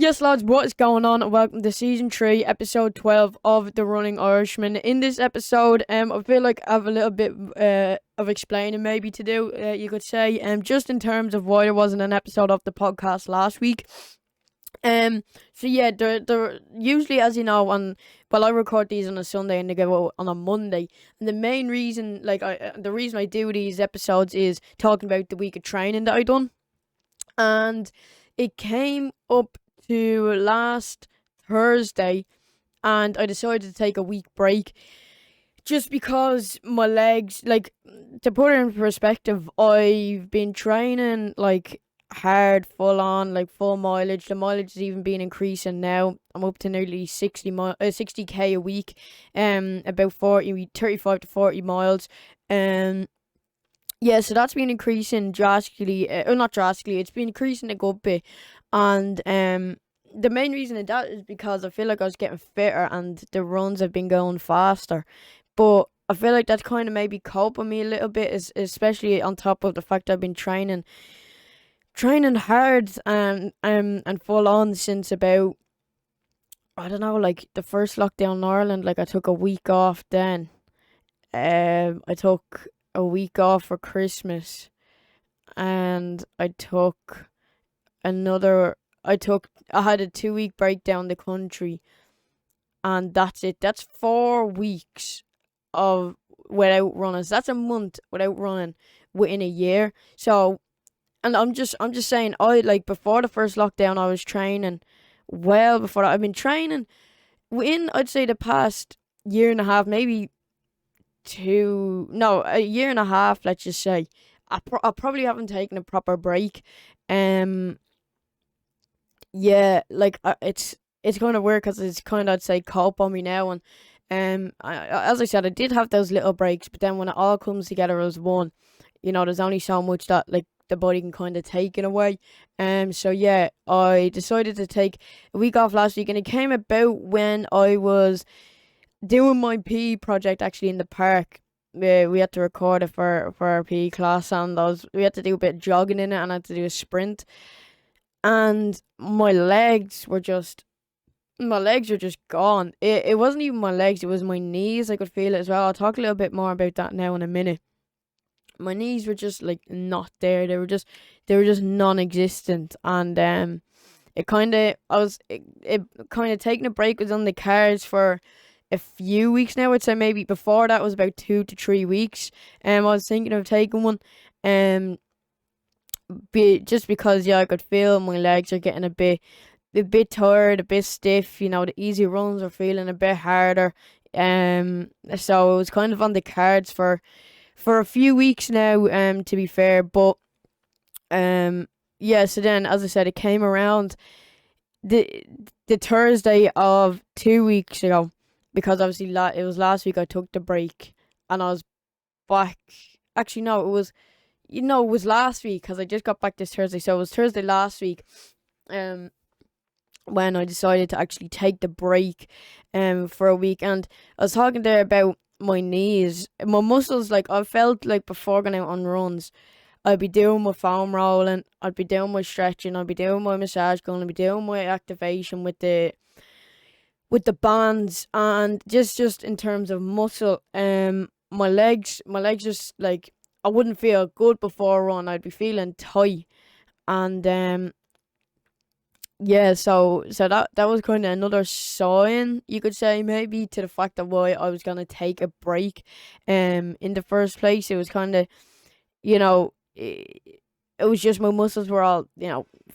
Yes, lads, what is going on? And welcome to Season 3, Episode 12 of The Running Irishman. In this episode, I feel like I have a little bit of explaining maybe to do, you could say, just in terms of why there wasn't an episode of the podcast last week. So yeah, they're usually, as you know, I record these on a Sunday and they go out on a Monday. And the main reason, the reason I do these episodes is talking about the week of training that I done. And it came up to last Thursday, and I decided to take a week break just because my legs, to put it in perspective, I've been training hard, full on, full mileage. The mileage has even been increasing now. I'm up to nearly 60k a week, about 35 to 40 miles. Yeah, so that's been increasing drastically. Not drastically, it's been increasing a good bit. And the main reason of that is because I feel like I was getting fitter and the runs have been going faster. But I feel like that's kind of maybe coping me a little bit, especially on top of the fact I've been training hard and full on since about, I don't know, the first lockdown in Ireland. I took a week off then. I took a week off for Christmas, and I had a 2 week break down the country, and that's it. That's 4 weeks of without running. So that's a month without running within a year. So, and I'm just saying, before the first lockdown, I was training well before that. I've been training within, I'd say, the past year and a half, maybe a year and a half, let's just say. I probably haven't taken a proper break. Yeah, it's kind of weird because it's kind of, I'd say, cope on me now. And as I said, I did have those little breaks, but then when it all comes together as one, there's only so much that the body can kind of take in a way. So yeah, I decided to take a week off last week, and it came about when I was doing my PE project actually in the park. We had to record it for our PE class, and we had to do a bit of jogging in it, and I had to do a sprint. And my legs were just gone. It wasn't even my legs, it was my knees. I could feel it as well. I'll talk a little bit more about that now in a minute. My knees were just not there. They were just non-existent, and it kind of taking a break was on the cards for a few weeks now. I'd say maybe before that was about 2 to 3 weeks. I was thinking of taking one. Just because I could feel my legs are getting a bit tired, a bit stiff. The easy runs are feeling a bit harder. So it was kind of on the cards for a few weeks now. To be fair, but yeah. So then, as I said, it came around the Thursday of 2 weeks ago, because obviously it was last week I took the break, and I was back. Actually, no, it was. It was last week because I just got back this Thursday. So it was Thursday last week, when I decided to actually take the break, for a week. And I was talking there about my knees, my muscles. I felt like before going out on runs, I'd be doing my foam rolling, I'd be doing my stretching, I'd be doing my massage gun, I'd be doing my activation with the bands, and just in terms of muscle, my legs just I wouldn't feel good before a run. I'd be feeling tight, and yeah. So that was kind of another sign, you could say, maybe, to the fact that why I was gonna take a break. In the first place, it was kind of, it was just my muscles were all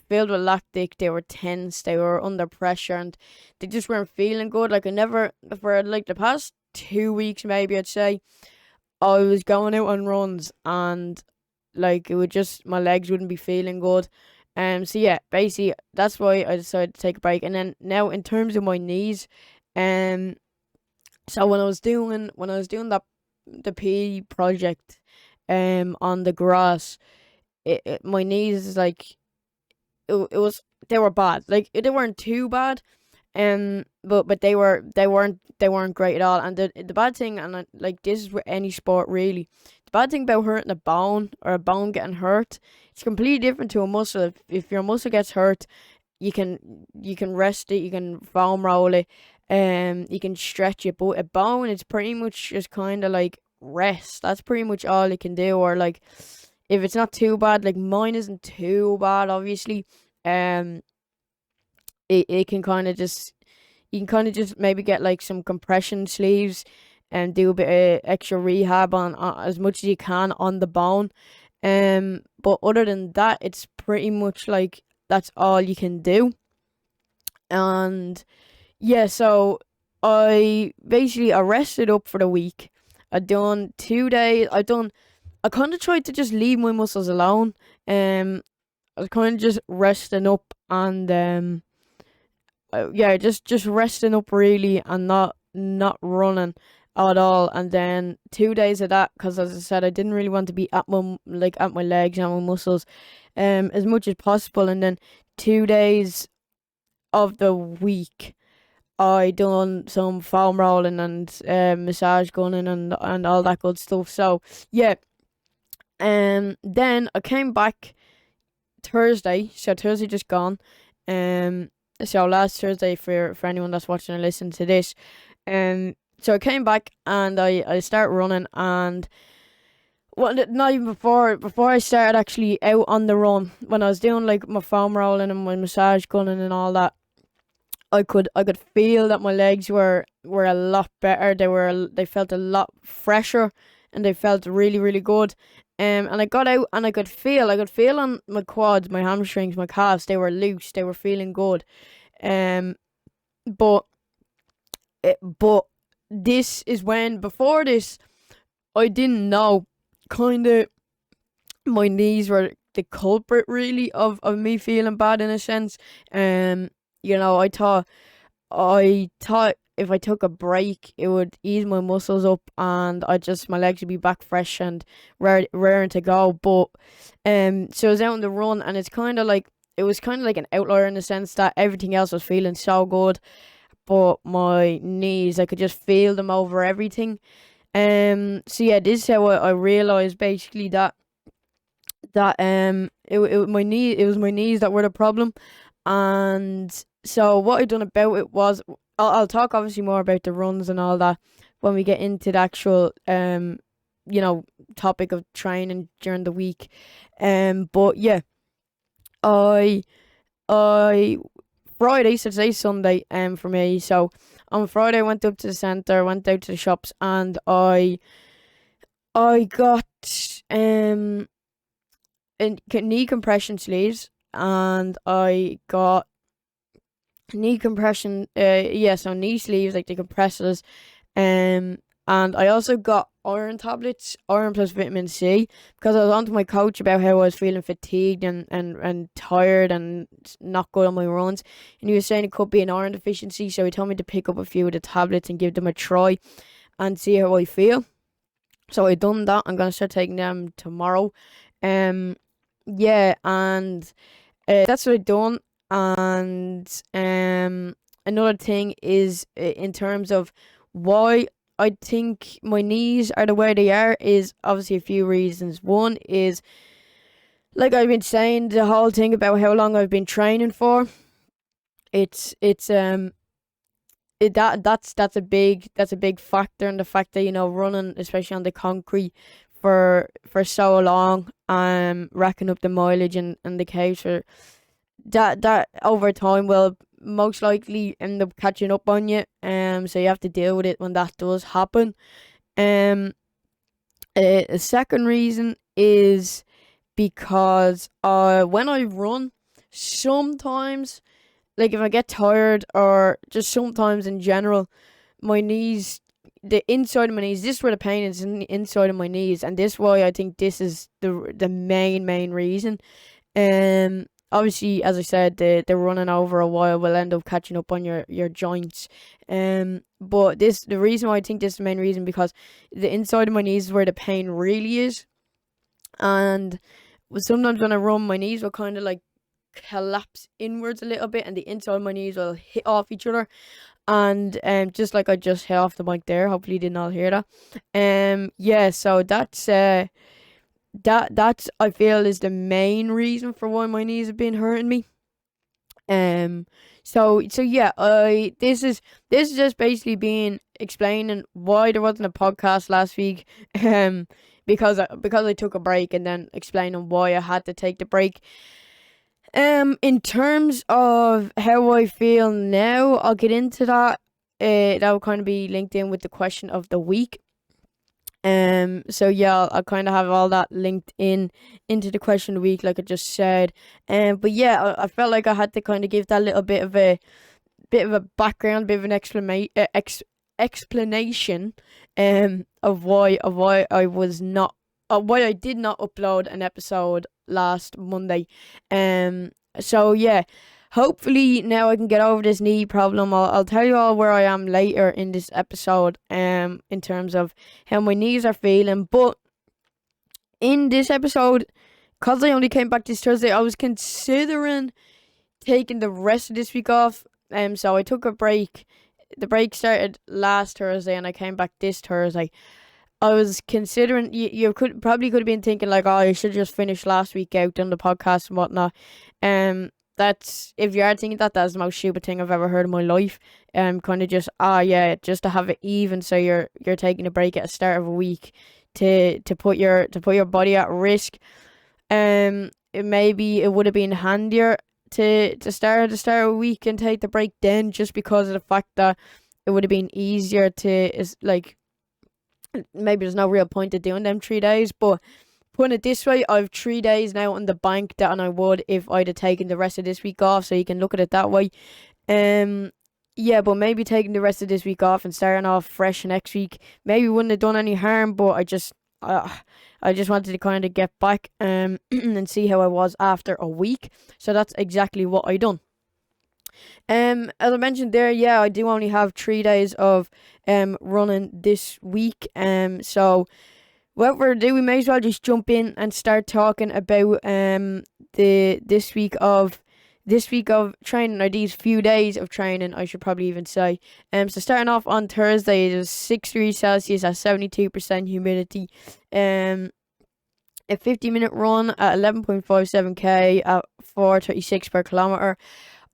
filled with lactic. They were tense. They were under pressure, and they just weren't feeling good. I never, for the past 2 weeks, maybe I'd say, I was going out on runs, and it would just, my legs wouldn't be feeling good. So yeah, basically that's why I decided to take a break. And then now in terms of my knees, so when I was doing that the PE project on the grass, my knees is it was, they were bad. They weren't too bad, but they weren't great at all. And the bad thing, and this is with any sport really, the bad thing about hurting a bone, or a bone getting hurt, it's completely different to a muscle. If your muscle gets hurt, you can rest it, you can foam roll it, you can stretch it, but a bone, it's pretty much just kind of like rest. That's pretty much all you can do. Or like, if it's not too bad, like mine isn't too bad, obviously. Um, it can kind of just you can kind of just maybe get like some compression sleeves and do a bit of extra rehab on as much as you can on the bone. But other than that, it's pretty much like that's all you can do. And yeah, so I rested up for the week. I done 2 days. I kind of tried to just leave my muscles alone. I was kind of just resting up and yeah, just resting up really and not running at all. And then 2 days of that, because as I said, I didn't really want to be at my legs and my muscles, as much as possible. And then 2 days of the week, I done some foam rolling and massage gunning and all that good stuff. So yeah, then I came back Thursday. So Thursday just gone. Um, so last Thursday for anyone that's watching and listening to this. So I came back and I started running. And well, not even before I started actually out on the run, when I was doing like my foam rolling and my massage gunning and all that, I could feel that my legs were a lot better. They felt a lot fresher, and they felt really really good. And I got out and I could feel on my quads, my hamstrings, my calves. They were loose. They were feeling good. Um, but but this is when, before this, I didn't know. Kind of, my knees were the culprit really of me feeling bad in a sense. I thought if I took a break, it would ease my muscles up, and my legs would be back fresh and raring to go. But so I was out on the run, and it was kind of like an outlier in the sense that everything else was feeling so good, but my knees, I could just feel them over everything. So yeah, this is how I realized basically it was my knees that were the problem. And so what I done about it was, I'll talk obviously more about the runs and all that when we get into the actual topic of training during the week. But yeah, I I Friday, so today's Sunday, for me. So on Friday I went up to the centre, went out to the shops, and I got knee compression sleeves, and I got knee compression, so knee sleeves, like the compressors. And I also got iron tablets, iron plus vitamin C, because I was on to my coach about how I was feeling fatigued and tired and not good on my runs. And he was saying it could be an iron deficiency, so he told me to pick up a few of the tablets and give them a try and see how I feel. So I done that. I'm gonna start taking them tomorrow. Um, yeah, and that's what I done. And another thing is, in terms of why I think my knees are the way they are, is obviously a few reasons. One is, like I've been saying, the whole thing about how long I've been training for. It's that's a big factor in the fact that, running, especially on the concrete, for so long, racking up the mileage and the cows, for that over time will most likely end up catching up on you. So you have to deal with it when that does happen. A second reason is because when I run, sometimes, like if I get tired, or just sometimes in general, my knees, the inside of my knees, this is where the pain is, in the inside of my knees, and this is why I think this is the main reason. Obviously, as I said, the running over a while will end up catching up on your joints. But the reason why I think this is the main reason, because the inside of my knees is where the pain really is. And sometimes when I run, my knees will kind of like collapse inwards a little bit, and the inside of my knees will hit off each other. And just like I just hit off the mic there, hopefully you didn't all hear that. Yeah, so that's I feel is the main reason for why my knees have been hurting me. So yeah, I this is just basically being explaining why there wasn't a podcast last week. Um, because I took a break, and then explaining why I had to take the break. In terms of how I feel now, I'll get into that. That will kind of be linked in with the question of the week. So yeah, I'll kind of have all that linked in into the question of the week, like I just said. But yeah, I felt like I had to kind of give that little bit of a background, bit of an explanation, of why I was not, why I did not upload an episode last Monday. So yeah, hopefully now I can get over this knee problem. I'll tell you all where I am later in this episode, in terms of how my knees are feeling. But in this episode, cause I only came back this Thursday, I was considering taking the rest of this week off. So I took a break. The break started last Thursday, and I came back this Thursday. I was considering, you could have been thinking like, oh, you should just finish last week out on the podcast and whatnot. That's, if you are thinking that, that's the most stupid thing I've ever heard in my life. Kind of just, yeah, just to have it even, so you're taking a break at the start of a week to put your body at risk. Maybe it would have been handier to start a week and take the break then, just because of the fact that it would have been easier to, is like, maybe there's no real point to doing them 3 days, but putting it this way, I've 3 days now in the bank that I would if I'd have taken the rest of this week off, so you can look at it that way. Yeah, but maybe taking the rest of this week off and starting off fresh next week maybe wouldn't have done any harm, but I just wanted to kind of get back, and see how I was after a week. So that's exactly what I done. As I mentioned there, yeah, I do only have 3 days of running this week. So without further ado, we may as well just jump in and start talking about the this week of training, or these few days of training, I should probably even say. So starting off on Thursday, it was 6 degrees Celsius at 72% humidity. A 50-minute run at 11.57k at 4:36 per kilometer,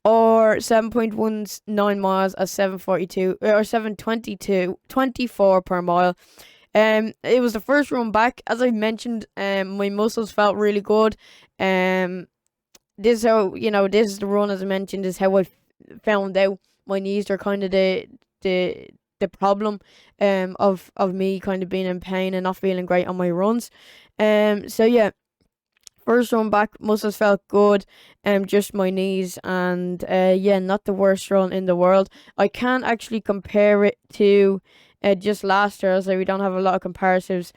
or 7.19 miles at 7:42 or 7:22:24 per mile. It was the first run back. As I mentioned, my muscles felt really good. This is how, this is the run, as I mentioned, is how I found out my knees are kind of the problem, of me kind of being in pain and not feeling great on my runs. So yeah, first run back, muscles felt good. Just my knees, and yeah, not the worst run in the world. I can't actually compare it to just last Thursday. We don't have a lot of comparisons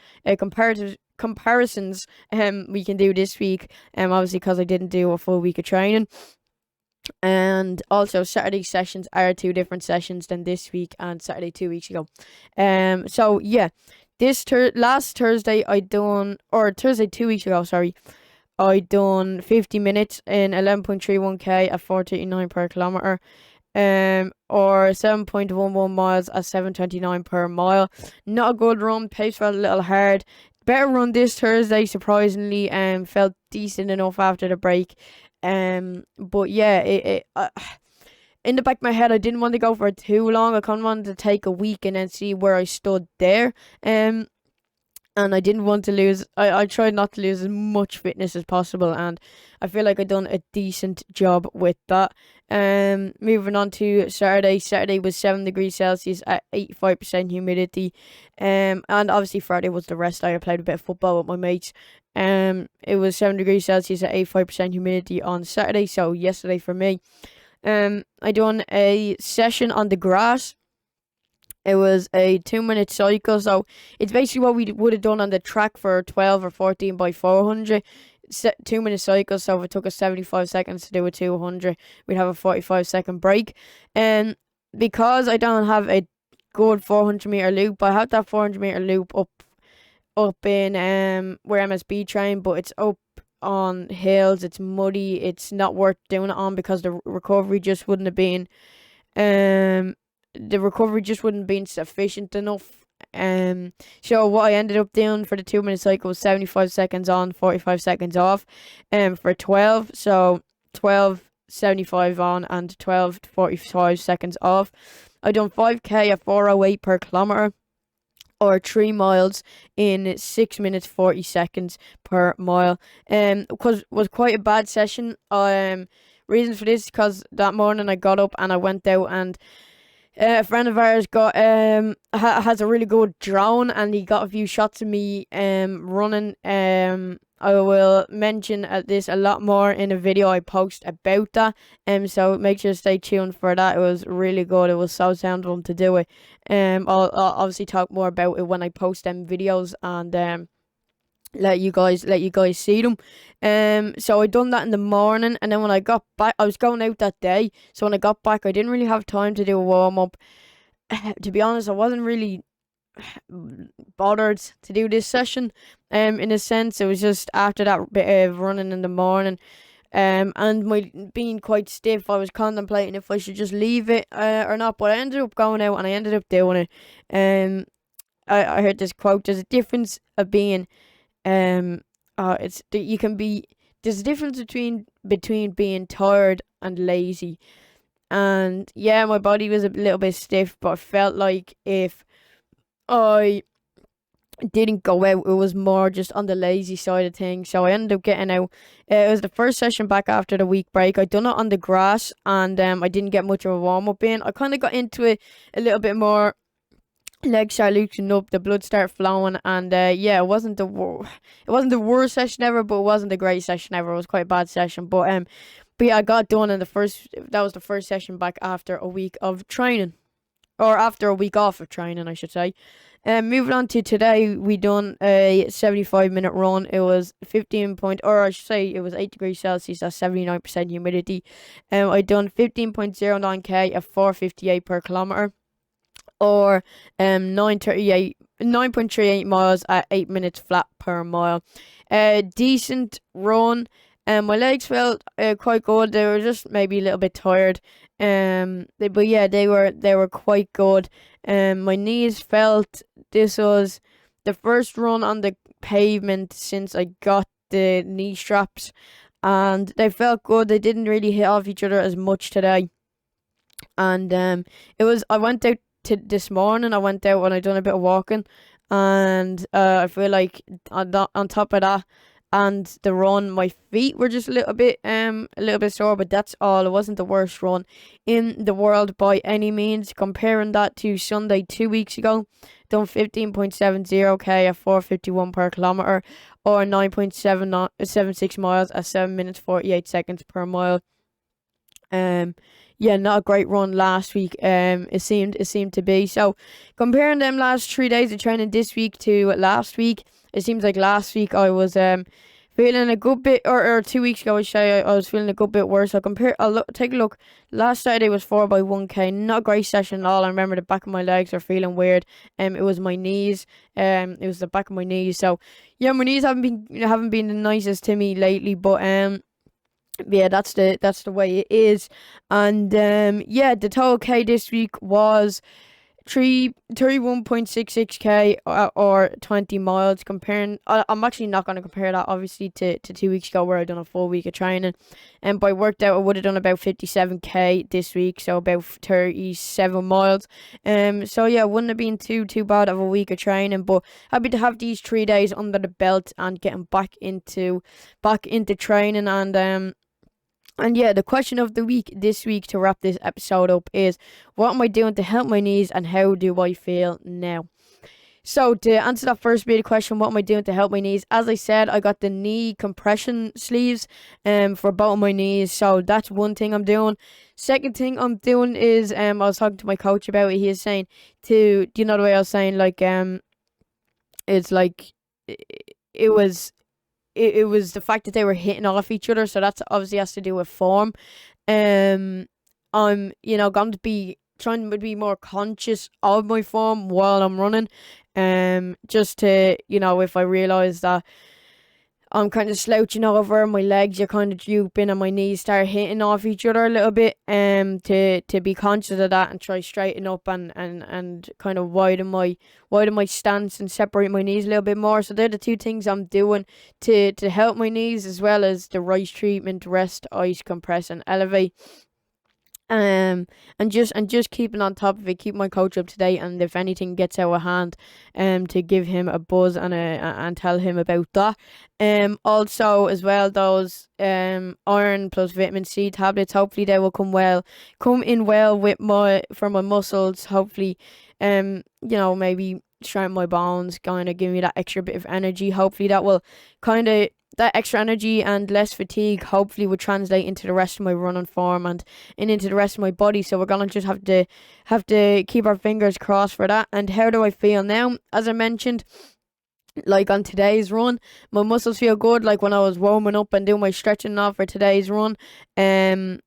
we can do this week, obviously because I didn't do a full week of training. And also Saturday sessions are two different sessions than this week and Saturday 2 weeks ago. So yeah, this last Thursday Thursday 2 weeks ago, sorry, I done 50 minutes in 11.31k at 4:39 per kilometer, or 7.11 miles at 7:29 per mile. Not a good run. Pace felt a little hard. Better run this Thursday, surprisingly, and felt decent enough after the break. But yeah, in the back of my head, I didn't want to go for too long. I kind of wanted to take a week and then see where I stood there. And I didn't want to lose. I tried not to lose as much fitness as possible, and I feel like I done a decent job with that. Moving on to Saturday. Saturday was 7 degrees Celsius at 85% humidity. And obviously Friday was the rest day. I played a bit of football with my mates. It was 7 degrees Celsius at 85% humidity on Saturday. So yesterday for me. I done a session on the grass. It was a 2-minute cycle, so it's basically what we would have done on the track for 12 or 14 by 400. 2-minute cycle, so if it took us 75 seconds to do a 200, we'd have a 45-second break. And because I don't have a good 400-meter loop, I have that 400-meter loop up in where MSB train, but it's up on hills, it's muddy, it's not worth doing it on, because the recovery just wouldn't have been sufficient enough. So what I ended up doing for the 2-minute cycle was 75 seconds on, 45 seconds off, for 12. So 12 75 on and 12 to 45 seconds off. I done 5k at 4:08 per kilometer, or 3 miles in 6 minutes 40 seconds per mile. Because was quite a bad session. Reason for this, because that morning I got up and I went out, and a friend of ours got has a really good drone, and he got a few shots of me running. I will mention this a lot more in a video I post about that. So make sure to stay tuned for that. It was really good. It was so sound fun to do it. I'll obviously talk more about it when I post them videos, and let you guys see them. So I done that in the morning, and then when I got back, I was going out that day. So when I got back, I didn't really have time to do a warm up. To be honest, I wasn't really bothered to do this session. In a sense, it was just after that bit of running in the morning. And my being quite stiff, I was contemplating if I should just leave it or not. But I ended up going out and I ended up doing it. I heard this quote: "There's a difference of being you can be there's a difference between being tired and lazy." And yeah, my body was a little bit stiff, but I felt like if I didn't go out, it was more just on the lazy side of things. So I ended up getting out. It was the first session back after the week break. I done it on the grass, and I didn't get much of a warm up in. I kind of got into it a little bit more. Legs started loosening up, the blood started flowing, and yeah, it wasn't the worst session ever, but it wasn't the great session ever. It was quite a bad session, but yeah, I got done in that was the first session back after a week of training, or after a week off of training, I should say. Moving on to today, we done a 75-minute run. It was it was 8 degrees Celsius, that's 79% humidity. I done 15.09k at 4:58 per kilometer, or 9.38 miles at 8 minutes flat per mile. Decent run. My legs felt quite good. They were just maybe a little bit tired. But yeah, they were quite good. My knees felt this was the first run on the pavement since I got the knee straps, and they felt good. They didn't really hit off each other as much today. And I went out this morning. I went out and I done a bit of walking, and I feel like on top of that and the run, my feet were just a little bit sore, but that's all. It wasn't the worst run in the world by any means. Comparing that to Sunday 2 weeks ago, done 15.70k at 4:51 per kilometer, or 9.76 miles at 7 minutes 48 seconds per mile. Yeah, not a great run last week. It seemed to be. So comparing them last 3 days of training this week to last week, it seems like last week I was feeling a good bit, or 2 weeks ago I was feeling a good bit worse. Take a look. Last Saturday was 4x1k, not a great session at all. I remember the back of my legs were feeling weird. It was my knees. It was the back of my knees. So yeah, my knees haven't been the nicest to me lately, but yeah, that's the way it is. And yeah, the total K this week was 31.66k, or 20 miles. I'm actually not going to compare that obviously to 2 weeks ago where I done a full week of training, and by worked out I would have done about 57k this week, so about 37 miles. So yeah, wouldn't have been too bad of a week of training, but happy to have these 3 days under the belt and getting back into training. And yeah, the question of the week this week, to wrap this episode up, is what am I doing to help my knees and how do I feel now? So to answer that first bit of question, what am I doing to help my knees? As I said, I got the knee compression sleeves for both of my knees. So that's one thing I'm doing. Second thing I'm doing is I was talking to my coach about it. He is saying do you know the way I was saying, like it's like it was the fact that they were hitting off each other, so that's obviously has to do with form. I'm going to be trying to be more conscious of my form while I'm running, just to if I realize that I'm kind of slouching over, my legs are kind of drooping, and my knees start hitting off each other a little bit. To be conscious of that and try straighten up and kind of widen my stance and separate my knees a little bit more. So they're the two things I'm doing to help my knees, as well as the rice treatment, rest, ice, compress, and elevate. And just keeping on top of it, keep my coach up to date, and if anything gets out of hand, to give him a buzz and tell him about that. Also as well, those iron plus vitamin C tablets, hopefully they will come in well with for my muscles. Hopefully, maybe strengthen my bones, kind of give me that extra bit of energy. Hopefully that will kind of, that extra energy and less fatigue hopefully would translate into the rest of my running form and into the rest of my body. So we're gonna just have to keep our fingers crossed for that. And how do I feel now? As I mentioned, like on today's run, my muscles feel good. Like when I was warming up and doing my stretching off for today's run, it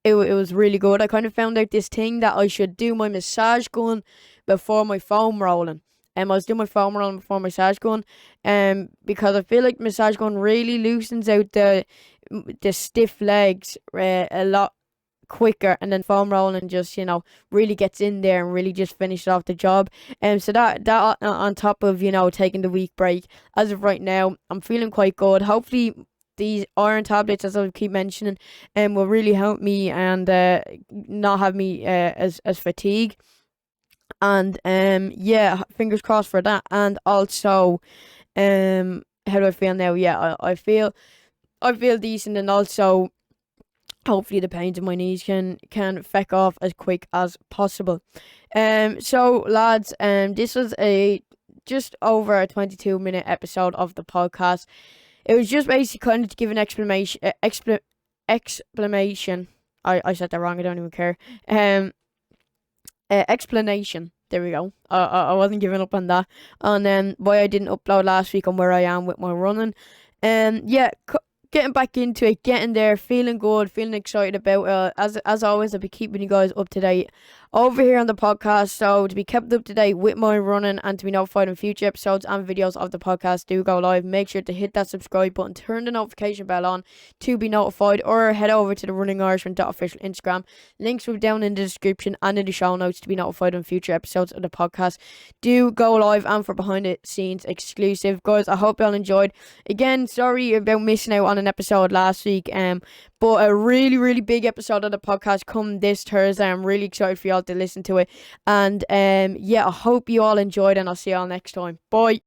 was really good. I kind of found out this thing that I should do my massage gun before my foam rolling. I was doing my foam rolling before massage gun, because I feel like massage gun really loosens out the stiff legs a lot quicker, and then foam rolling just really gets in there and really just finishes off the job. So that on top of taking the week break, as of right now, I'm feeling quite good. Hopefully these iron tablets, as I keep mentioning, will really help me and not have me as fatigued. And yeah, fingers crossed for that. And also, how do I feel now? Yeah, I feel decent, and also hopefully the pains in my knees can feck off as quick as possible. So lads, this was a just over a 22-minute episode of the podcast. It was just basically kind of to give an explanation. Explanation. I said that wrong. I don't even care. Explanation. There we go. I wasn't giving up on that. And then why I didn't upload last week and where I am with my running. Yeah, getting back into it, getting there, feeling good, feeling excited about it. As always, I'll be keeping you guys up to date over here on the podcast. So to be kept up to date with my running and to be notified in future episodes and videos of the podcast do go live, make sure to hit that subscribe button, turn the notification bell on to be notified, or head over to the TheRunningIirshman.official Instagram. Links will be down in the description and in the show notes to be notified on future episodes of the podcast do go live and for behind the scenes exclusive. Guys, I hope y'all enjoyed. Again, sorry about missing out on an episode last week, but a really, really big episode of the podcast come this Thursday. I'm really excited for y'all to listen to it. And yeah, I hope you all enjoyed, and I'll see y'all next time. Bye.